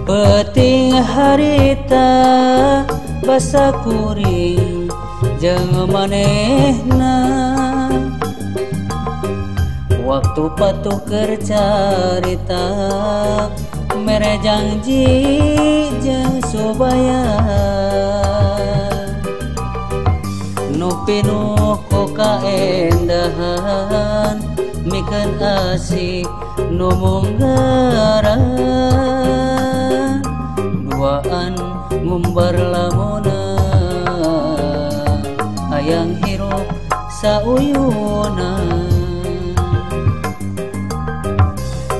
Peting harita basa kuring jeung manehna waktu patuker carita mere janji jeung subaya nu pinuh ku kaendahan mikeun asik nu munggara duaan ngumbar lamuna hayang hirup sauyuna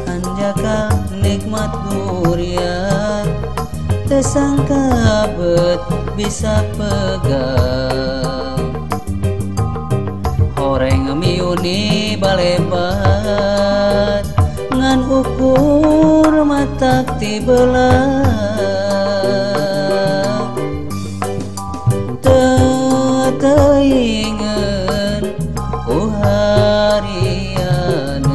anjaka nikmat durian teu sangka beut bisa pegang horeng miuni balebat ngan ukur matak ti belah teingeun uharianeun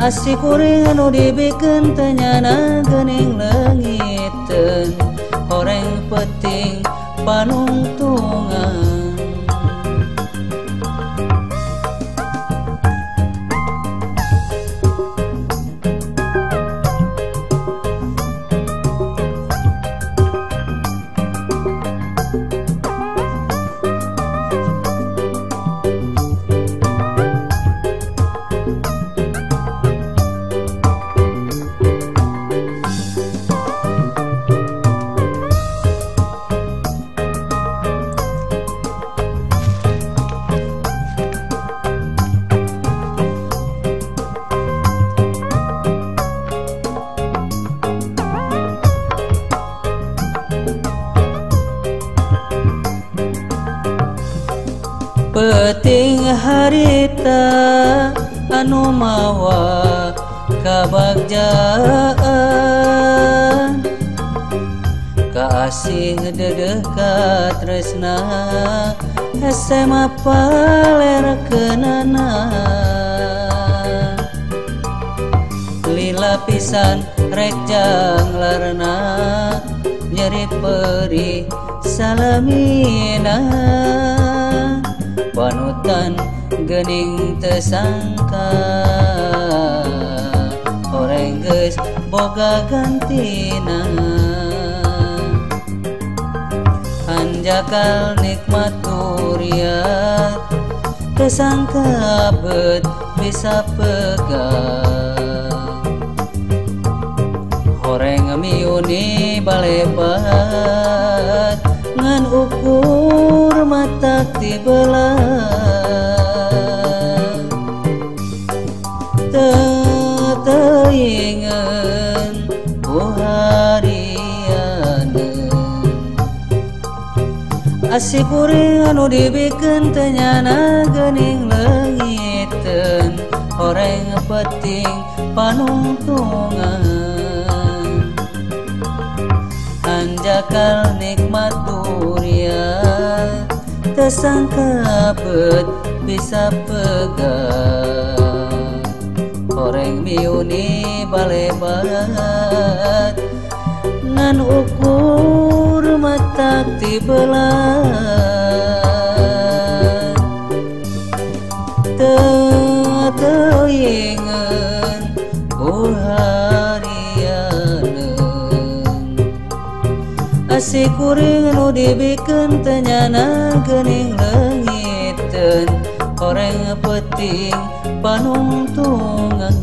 asik kuring anu dibikeun teu nyana geuning leungiteun horeng peting panungtungan peting harita anu mawa kabagjaan kaasih dedeh katresna SMA palerkeunana lila pisan rek janglarna nyeri perih salamina panutan geuning teu sangka horeng geus boga gantina hanjakal nikmat durian teu sangka beut bisa pegang horeng miuni balebat ngan ukur matak ti belah teingeun uharianeun asik kuring anu dibikeun teu nyana geuning leungiteun horeng peting panungtungan anjakal nikmat durian teu sangka beut bisa pegang horeng miuni balebat ngan ukur matak ti belah teingeun uharianeun asik kuring anu dibikeun teu nyana geuning leungiteun horeng peting panungtungan